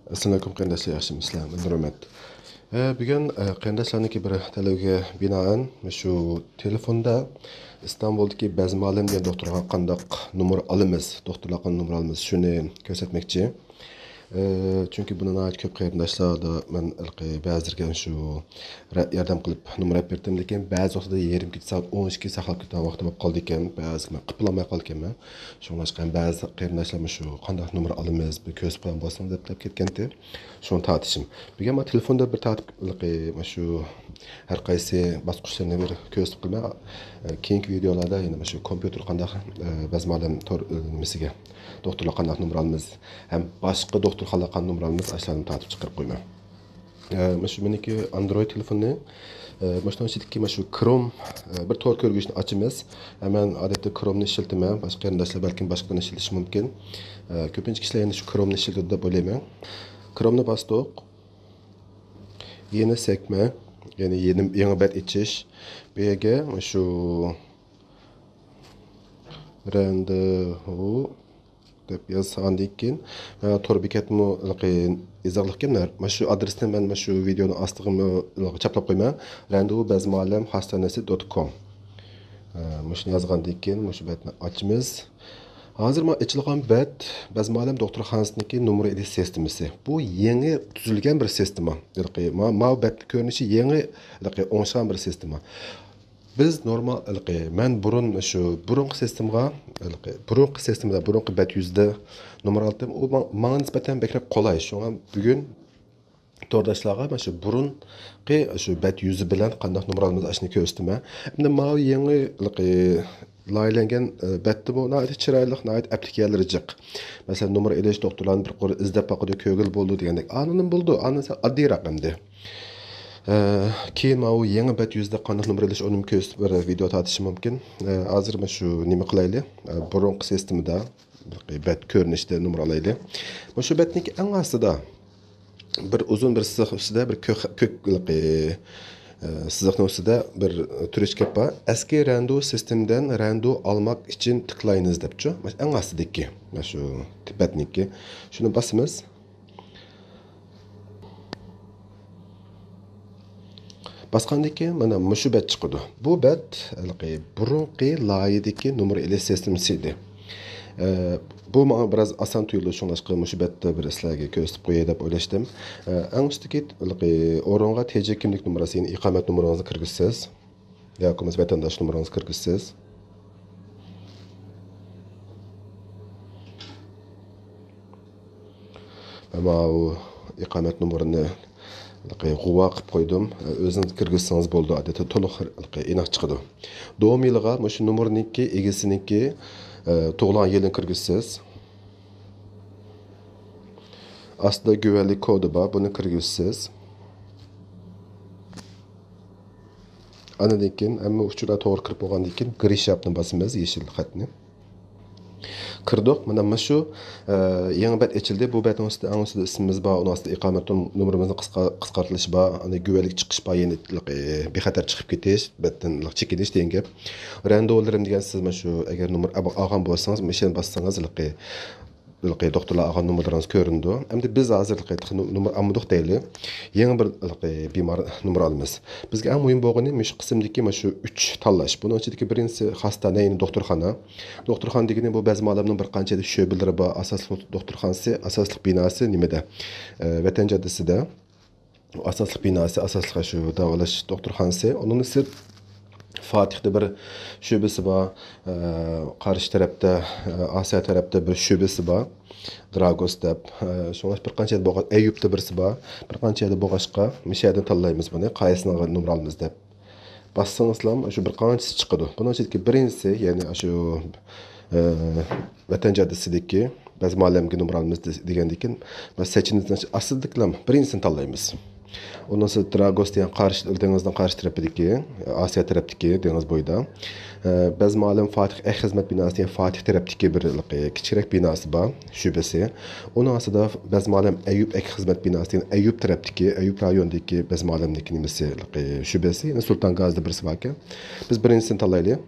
Assalamu alaikum qarindoshlar, yaxshimisizlar? Men Hurmat. Bugun qarindoshlarniki bir talabga binoan shu telefonda Istanbuldagi Bazmalim degan doktorga qandaq numar olamiz, doktorlar qanday numar olamiz, shuni ko'rsatmoqchi. Chunki buni ko'p qarindoshlarda men ba'zilarga shu yordam qilib numar berdim, lekin ba'zi vaqtda yarim soat 12 saqlab ketgan vaqtim bo'lib qoldi ekan, ba'zi men qiplamay qolganman. Shunga ba'zi qarindoshlar shu qanday numar olamiz, bir ko'rsatib qo'ygan bo'lsam deb ketganda, shuni tartishim. Bugun men telefonda bir tartib shu har qaysi bosqichlarni bir ko'rsatib qilmay, keyingi videolarda yana shu kompyuter qanday bazmalim nimasiga doktorlar qanday numar olamiz, ham boshqa doktorxonalar qanday numar olamiz, ashlarni tartib chiqarib qo'yman. Shu meniki Android telefonni Baştan ki şu Chrome bir tor ko'rgishni ochamiz. Hemen odatda Chrome'ni ishlataman. Boshqa qarindoshlar balkim boshqani ishlatishi mumkin. Ko'pincha kishilar endi shu Chrome'ni ishlatadi deb o'ylayman. Chrome'ni bosdik. Yeni sekme, ya'ni yangi bet ichish. Bu yerga shu randevu deb yozgandan keyin tor bekatmi izohlik kimlar? Shu adresni men shu videoni ostiga chaplab qo'yman. randevubazmalim.com. Shuni yozgandan keyin shu betni ochamiz. Hozir men ochilgan bet Bazmalim doktorxonasiniki numar edish sistemasi. Bu yangi tuzilgan bir sistema. Ma bet ko'rinishi yangi o'ng'ishgan bir sistema. Biz normal men burun shu burunqi sistemada burunqi bet yuzda numar oldim. U menga nisbatan bekrab qolay. Shunga bugun to'rdoshlarga shu burunqi shu bet yuzi bilan qanday numar olamiz ashni ko'rsataman. Endi men yangi laylangan betda bu nayt chiroyli, nayt applikatsiyalar jiq. Masalan, numar elish doktorlarni bir qo'l izlab boqdi, ko'gil bo'ldi degandek. Anonim bo'ldi, anisi oddiy raqamda. Keyin u yangi bet yuzda qanday numar elish uni ko'rsatib bir video tartishim mumkin. Hozir men shu nima qilaylik? Burunqi sistemida bet ko'rinishda numar olaylik. Bu shu betniki eng ostida bir uzun bir siziq ustida bir ko'k siziqning ustida bir turishkap bor. Eski randevu sistemidan randevu olmak için tıklayınız debchi. Eng ostidagi shu betniki. Shuni bosamiz. Basqandan keyin mana shu bet chiqadi. Bu bet burunqi loyidagi numar elish sistemasi edi. Bu menga biraz oson tuyuldi, shunga shu betda bir sizlarga ko'rsatib qo'yay deb o'ylashdim. Eng ustidagi o'ringa TC kimlik numarasini, iqomat numarangizni kirgizsiz. yoki vatandosh numarangizni kirgizsiz. Ama o iqomat numarini g'uva qilib qo'ydim. O'zingiz kirgizsangiz bo'ldi. Odatda to'liq aniq chiqadi. Doğum yiliga shu numarniki egisiniki tug'ilgan yilini kirgizsiz. Aslida güvenlik kodu bor, buni kirgizsiz. Anadan keyin hamma uchura to'g'ri kirib bo'lgandan keyin girish yapni bosamiz, yeshil xatni. Kirdik. Mana shu yangi bet ochildi. Bu betning ustida ismimiz bor, uning ustida iqomat numarimizni qisqartilishi bor, ana güvenlik chiqish bor, ya'ni bexatar chiqib ketish, betdan chekinish degan gap. Randevularim degan siz mana shu agar numar olgan bo'lsangiz, mashina bossangiz doktorlar olgan numarlaringiz ko'rindi. Endi biz hozir numar olmadik deylik. Yangi bir bemor numar olamiz. Bizga eng muhim bo'lgani shu qismdagi shu 3 tanlash. Buning ichidagi birinchisi xastane, ya'ni doktorxona. Doktorxona degani bu Bazmalimning bir qancha sho'balari bor. Asosli doktorxonasi, asosli binosi nimada? Vatan jaddasida. Asosli binosi, asosli shu davolash doktorxonasi. Onun ise Fatih'te bir şubesi var, karşı tarafta, Asya tarafta bir şubesi var, Dragos deb. Şuna bir qancha boğaz, Eyüp'te birisi var, bir qancha boğazqa, müşahede tanlaymiz bunu, qayısına numara alımız deb. Bassanızlar, şu bir qanchası çıkıdı. Bunun içindeki birincisi, yani şu Vatan Caddesi'deki Bazmalimga numara alımız degendikin, seçinizden asıldıklam, birincisini tanlaymiz. Ondan sonra Dragos diyen denizden karşı tarafındaki, Asya tarafındaki deniz boyda. Bazmalim Fatih hizmet binası diyen Fatih tarafındaki bir küçük binası var, şubesi. Onun aslında Bazmalim Eyüp hizmet binası diyen Eyüp tarafındaki, Eyüp rayonundaki Bazmalim'deki nimesi şubesi. Yani Sultan Gazi'de birisi varken. Biz birincisini tanlayalım.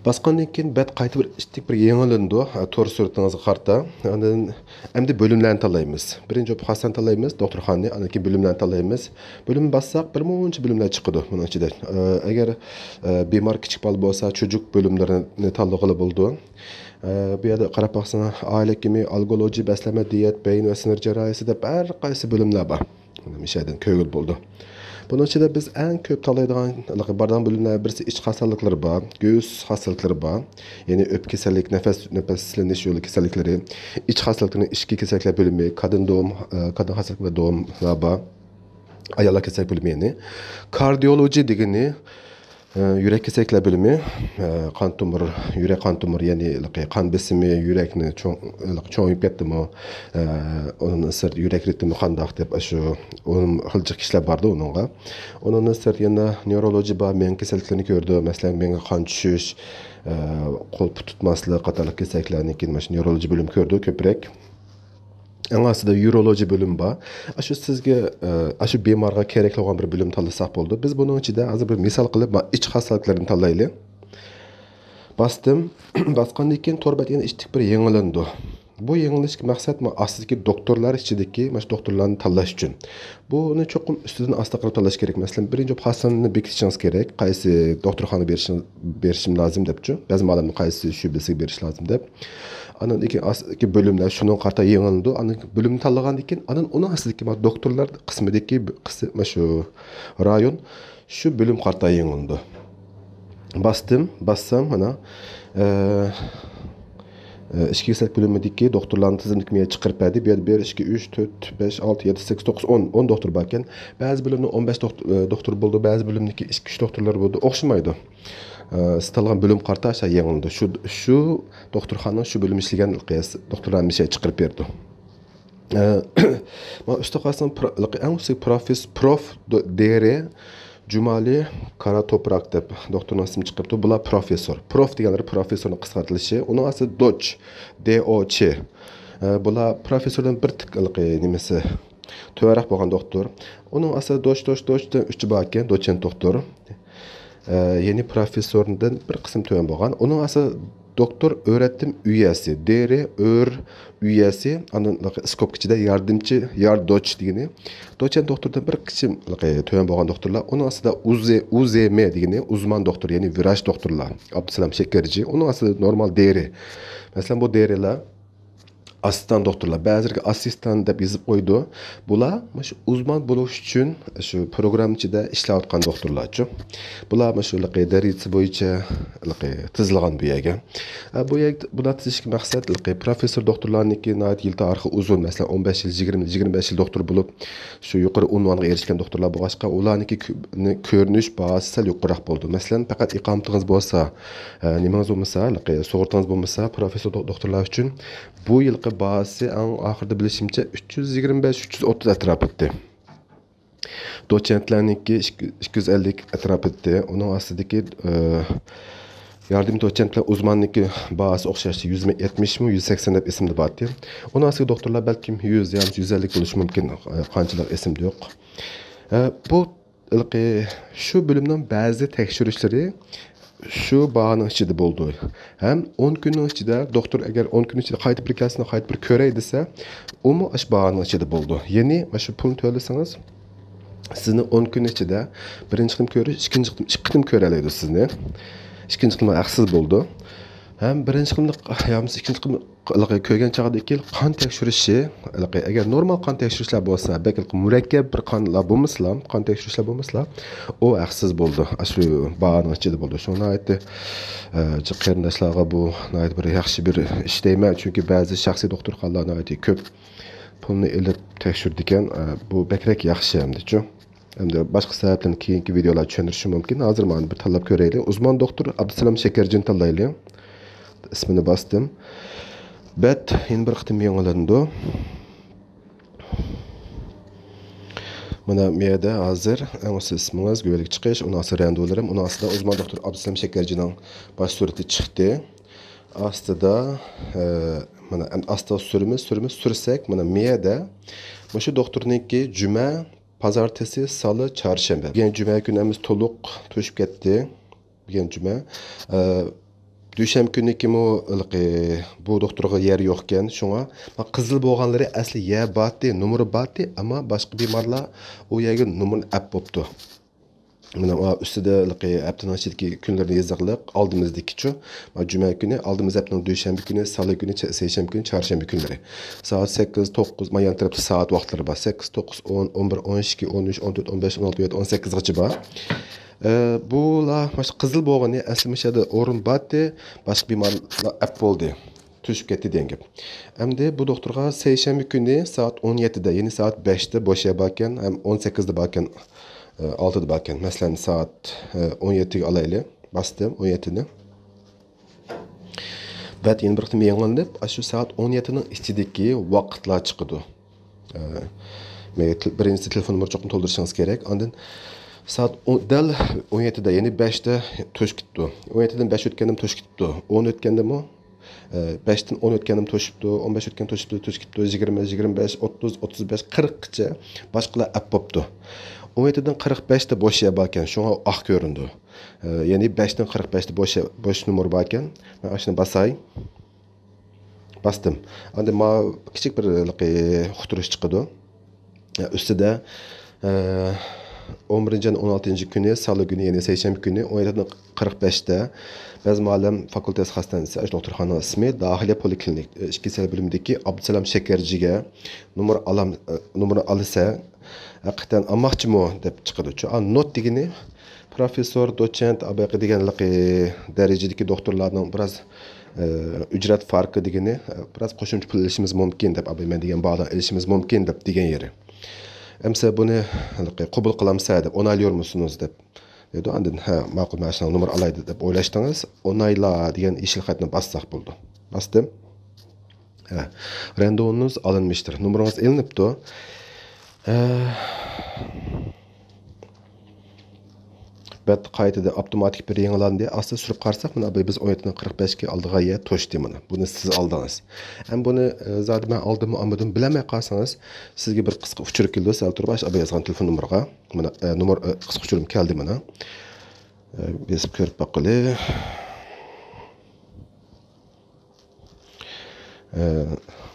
Basqandan keyin bet qaytib bir yengilindi. To'g'ri suratingizga qarta. Andan endi bölümlerini tanlaymiz. Birinchi Hasan tanlaymiz, doktorxonani, andan keyin bölümlerini tanlaymiz. Bölüm bassaq bir muncha bölümler chiqadi bunun ichida. Agar bemor kichik bola bo'lsa, çocuk bölümlerini tanlag'ili bo'ldi. Bu yerda qarab baqsana, oila hekimi, algoloji, besleme, diyet, beyin ve sinir cerrahisi deb har qaysi bölümler bor. Mana mishadan ko'ngil bo'ldi. Bunun içinde biz en köp talaydigan bardan bölümler birisi iç hastalıkları var, göğüs hastalıkları var. Yani öp keserlik, nefesleniş yolu keserlikleri, iç hastalıklarının içki keserlikler bölümü, kadın hastalık ve doğumlar var. Ayarlar keserlik bölümü yani. Kardiyoloji degeni yürek keserlikler bölümü, kan tumur, yürek kan tumur yani kan besimi, yürekni çoğuyup ketdi mi, onun sırt yürek ritmi qandaq deb şu onun hılcıq işler bardı onunla. Onun sırt yana nöroloji var, men keserliklerini gördü. Mesela menga kan düşüş, qol tutmaslık, qatarlıq keserliklerini keyin nöroloji bölüm gördü köprek. En aslında uroloji bölüm var. Aşı sizge aşı bemorga kerakli olan bir bölüm tanlasak bo'ldi. Biz bunun içinde azı bir misal qilib iç hastalıklarını tanlayli. Bastım. Basqandan keyin torbat yana içtik bir yengilindi. Bu yengilishki maqsad aslidagi doktorlar ichidagi doktorlarni tanlash uchun. Buni cho'qim ustidan asta qilib tanlash kerak. Masalan, birinchi hasanni bekitishingiz kerak. Qaysi doktorxona berishim lozim debchi. Ba'zi ma'lumotni qaysi shubasiga berish lozim deb. Anan iki bölümler şunun qarta yengilindi. Anan bölümni tanlagandan keyin anan onun aslidagi doktorlar qismidagi şu rayon şu bölüm qarta yengilindi. Bassam mana İçki keserlik bölümündeki doktorların tizimlikmeye çıkarıp verdi. Bir, 2, 3, 4, 5, 6, 7, 8, 9, 10 doktor bakken. Bazı bölümde 15 doktor buldu. Bazı bölümdeki 2-3 doktorlar buldu. Okşamaydı. Sıtalgan bölüm kartı aşağı yengildi. Şu doktorxanın şu bölüm işleyen doktorların bir şey çıkarıp verdi. Üstü qalsam en yüksek prof dere Cumali Kara Toprak deb doktorun ismi chiqibdi. Bular professor. Prof deganlar professorning qisqartilishi. Uning asli Doç. DOC. Bular professordan bir tık nimasi tövraq bo'lgan doktor. Uning asli Doç'dan 3 bor ekan, doçent doktor. Yeni professordan bir qism töven bo'lgan. Uning asli doktor öğretim üyesi, deri üyesi, anın skop içinde yardımcı, yardoç degeni. Doçent doktordan bir kısım töven bo'lgan doktorlar. Onun aslında UZM degeni, uzman doktor, yani viraj doktorlar. Abdüselam Şekerci. Onun aslında normal deri. Mesela bu deriler asistan doktorlar, bazıları asistan deb yazıp koydu. Bular şu uzman buluş için şu program içinde işleyotgan doktorlar. Bular şu darisi boyunca tizilgan bu yerga. Bular tizishki maqsad professor doktorlarniki nayt yil tarixi uzun, mesela 15 yil, 20-25 yil doktor bulup şu yuqori unvonga erishgan doktorlar bo'lg'achqa, ularniki ko'rinish bahasi sal yuqoriroq bo'ldi. Masalan, faqat iqomatingiz bo'lsa, nimangiz bo'lmasa, sug'urtangiz bo'lmasa, professor doktorlar uchun bu yilqi bahası en ahırda bilişimçe 325-330 etraf etti. Doçentlerninki 250 etraf etti. Onun aslındaki yardım doçentler uzmanlıkı bahası okşaştı. 170 mi 180 deb isimli battı. Onun aslında doktorlar belki 100 yani 150 buluş mümkün. Kançılar isimde yok. Bu şu bölümden bazı tekşürüşleri şu bağının içinde buldu. Hem 10 günün içinde doktor eğer 10 gün içinde qaytib bir kelsine qaytib bir köreydirse, o mu aş bağının içinde buldu. Yeni şu pulunu tölerseniz sizni 10 gün içinde birinci qıtim körüş, ikinci qıtim köreleydi sizni. İkinci qıtim aqsız buldu. Hem birinci qıtimda yalnız ikinci qıtim ko'rgan chog'da qon tekshirishi, agar normal qon tekshirishlar bo'lsa, balki murakkab bir qonlar bo'lmasa, qon tekshirishlar bo'lmasa, o haqsiz bo'ldi. Shu bağning ichida bo'ldi. Shuni aytdi. Qarindoshlarga bu bir yaxshi bir ish deyman, chunki ba'zi shaxsiy doktorxonalarni aytdi ko'p pulni elib tekshirdi ekan, bu bakrak yaxshi hamdi-chu. Hamda boshqa sabablarni keyingi videolar tushuntirishim mumkin. Hozir men bir tanlab ko'raylik. Uzman doktor Abduselam Şekercini tanlaylik. İsmini bastım. Bet yeni bir qitim yangilandi. Mana miyada hozir o'z ismingiz go'yalik chiqish, uni asli randolarim, uni aslida uzman doktor Abduselam Şekercining bosh surati chiqdi. Aslida mana asta sürsak, mana miyada shu doktorniki juma, pazartesi, salı, çarşamba. Bugün cuma günümüz to'liq to'shib ketdi. Bugün cuma Düşəm günniki bu doktorga yer yo'q ekan. Şuna qizil bo'lganlari asli yer batdi, numeri batdi, ammo boshqa bemorlar u yerga numarni ap bo'pti. Mana üstüde haftanın içindeki günlerini yazıqlıq aldığımızdaki cuma günü aldığımız haftanın düşenbi günü, salı günü, seyşembi günü, çarşembi günleri. Saat 8, 9, yan tarafta saat vaxtları var. 8, 9, 10, 11, 12, 13, 14, 15, 16, 17, 18 gıcı var. Bular qızıl boğanı əslimişədə orun batdı, başqa bimarlar ap oldu. Düşüp getdi deyen gep. Hem de bu doktorga seyşembi günü saat 17'de, yeni saat 5'te boşaya bakken, hem 18'de bakken 6'da bakken. Mesela saat 17'yi alaylı. Bastım 17'ni. Ben yeni bıraktım yanlanıp, şu saat 17'nin içindeki vakitler çıkıyordu. Birinci telefon numarı çok doldursanız gerek. Ondan saat 17'de, yeni 5'te tuş gitti. 17'den 5 ötkendim tuş gitti. 10 ötkendim o. 5'ten 10 ötkendim toşuptu, 15 ötken toşuptu, tuş gitti, 20, 25, 30, 35, 40'ça başkalar ap boptu. 17'den 45'te boş yer barken, şuna ah göründü. Yani 5'ten 45'te boş numara barken, ben aşına basayım. Bastım. Anda ma küçük bir xuturuş çıkıyordu. Üstüde 11. 16. günü, salı günü, yani seyşembi günü, 17'den 45'te Bəzi Müəllim Fakültesi Hastanesi, doktorxana ismi, Dahiliye Poliklinik, İşkisel bölümündeki Abdüselam Şekerci'ye numara alırsa, hakikaten amakçı mı deyip çıkıyordu. Not degeni, profesör, doçent, abaqı degen derecedeki doktorlardan biraz ücret farkı degeni, biraz qoşumcu pul ilişimiz mümkün deyip, ben degen bağdan ilişimiz mümkün deyip degen yeri. Emse bunu qabul qilamsa deb, onaylıyor musunuz deb. Dedi, andın ma'qul ma'shuna numar alaydı deb o'ylashdingiz, onayla degan yeşil xatni bassaq bo'ldi. Bastım. Randevunuz alınmıştır. Numaranız ilinibdi. Bet qaytada avtomatik bir yangilandı. Aslı sürüp qarsak, mana biz 17'den 45'ke aldığa yer toşdi mana. Bunu siz aldınız. Hem bunu zaten ben aldım mı almadım bilemey qalsanız, sizge bir qısqa uçurup keldi. Sal turib aşağı yazgan telefon numaraga. Mana numar qısqa uçurup keldi mana. Biz ko'rib baqılı.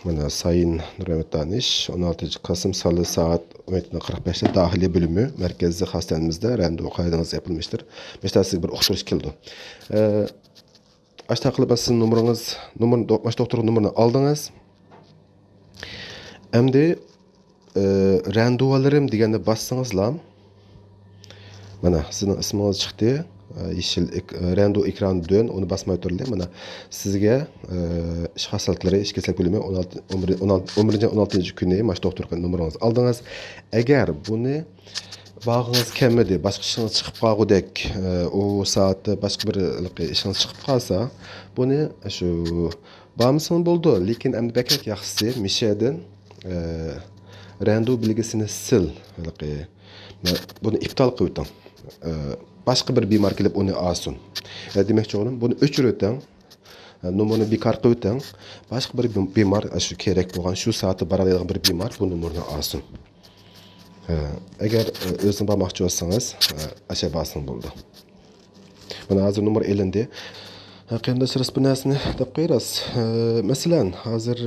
Mana Sayın Nurmet Daniş 16 Kasım Salı saat 17:45'te Dahiliye Bölümü merkezli hastanemizde randevu kaydınız yapılmıştır. Mesela size bir okşuruş geldi. Aşağı kılıp sizin numaranız, baş doktorun numaranı aldınız. Hem de randevularım degende bassanızla mana sizin isminiz çıktı. Yeşil randevu ekranı dön, onu basmay turli. Mana sizge iş hastalıkları, iş kesillik bölümü 16. günü baş doktorun numaranızı aldınız. Eğer bunu bağınız kemmedi, başka işiniz çıkıp qalğudek, o saatte başka bir işiniz çıkıp qalsa, bunu şu bağımsın buldu. Lekin endi bekek yaxşısı mişeden randevu bilgisini sil. Bunu iptal qıvıtan. Başka bir bemar kelip onu alsın. Demekçi oğlum, bunu öçürüten, numarını bekar qıvıtan, başka bir bemar, şu kerek bolgan, şu saati baralaydigan bir bemar bu numarını alsın. Eğer özün barmakçı olsanız, aşağı basın buldu. Bana hazır numara elinde. Qiyamdaşırız bu nesini dep qo'yarız. Mesela hazır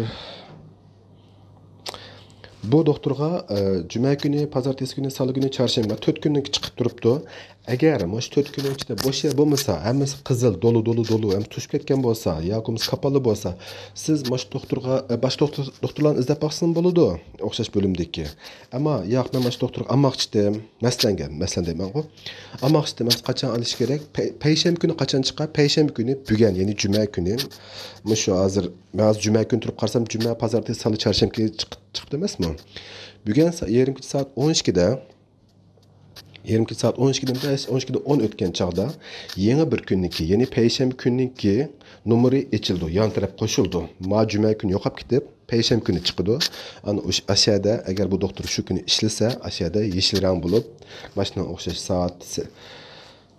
bu doktorga cuma günü, pazartesi günü, salı günü, çarşamba 4 günlük çıkıp duruptu. Eğer şu 4 günün içinde boş yer bulmasa, hemmesi kızıl, dolu, hem tuş ketken bolsa, yakumuz kapalı bolsa, siz baş doktorlarını izlep baksın boludu, okşaş bölümdeki. Ama yok ben baş doktorga amakçıdım, meslen deyman bu. Amakçıdım, kaçan alış gerek, Peyşembe günü kaçan çıkar, Peyşembe günü bügen, yani cuma günü. Şu hazır, ben cuma günü turup karsam, cuma, pazartesi, salı, çarşamba çıkıp demez mi? Bugün yarım saat 12'de 22 saat 12'den 12'de 10 ötken çağda yeni bir günniki, yeni Peyşembe günniki numara içildi. Yan taraf koşuldu. Ma cuma günü yokap gidip Peyşembe günü çıkıdı. Ana aşağıda eğer bu doktor şu günü işlese aşağıda yeşil rang bulup başına okşaş saat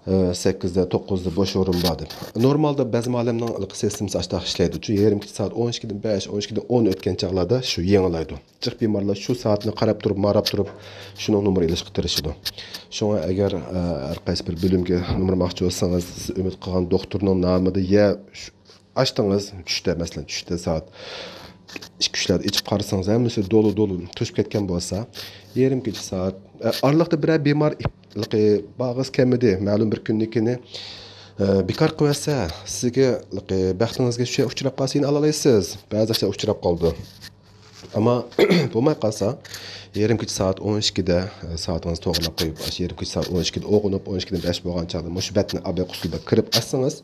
8'de 9'da boş o'rin bor deb. Normalda bazı malamning sistemasi ashta ishlaydi. Shu 2 soat 12'dan 5, 12'dan 10 o'tgan chaqlarda shu yangilaydi. Jiq bemorlar shu soatni qarab turib, marab turib, shuni nomer ilishga tirishadi. Shunga agar har qaysi bir bo'limga nomermoqchi bo'lsangiz, siz umid qilgan doktorning nomida ya açdınız tushda, masalan, tushda soat 2-3larda ichib qarasangiz, hammasi dolu to'shib ketgan bo'lsa, 2 soat oralikda biror bemor bag'ız kamidi, ma'lum bir kunnikini bekor qilsa, sizga baxtingizga shu uchrab qolsa, yine olalaysiz. Ba'zilar uchrab qoldi. Ama bo'lmay qolsa, 2 soat 12'da soatingizni to'g'rilab qo'yib, 2 soat 12'da o'qinib, 12'dan 5 bo'lgan chaqda musbatni abay qusulda kirib açsangiz,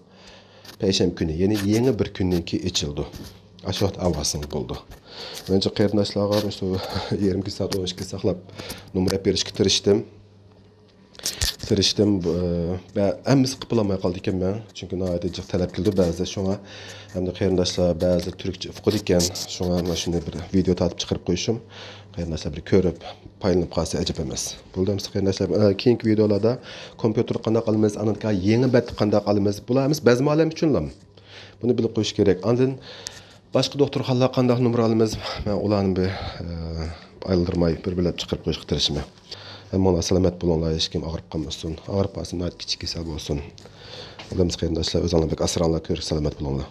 Perşembe günü yeni bir günninki içildi. Aşağı avasınız buldu. Önce qarindoshlarga işte 20 saat 12 saqlab numara berishga tirishdim ve hammasi qilolmay qoldi ekan men. Chunki nihoyatda jiq talab keldi ba'zi shunga hamda qarindoshlar ba'zi turkcha o'qidi ekan. Shunga mana shunday bir video tortib chiqarib qo'yishim. Qarindoshlar bir ko'rib, paylanib qolsa ajab emas. Buldimsiz qarindoshlar, keyingi videolarda kompyuter qanday qilamiz, anaka yangi bat qanday qilamiz, bularimiz ba'zi ma'lum uchunlam. Buni bilib qo'yish kerak. Andin boshqa doktorxonalar qanday nomer olamiz, men ularni bir aylantirmay bir bilib chiqarib qo'yishga tirishim. Amma salomat bo'linglar, hech kim og'rib qolmasin. Og'rib qolsa, kichik kasal bo'lsin. Bularimiz qarindoshlar, o'zingizlarga asranglar, ko'rib salomat bo'linglar.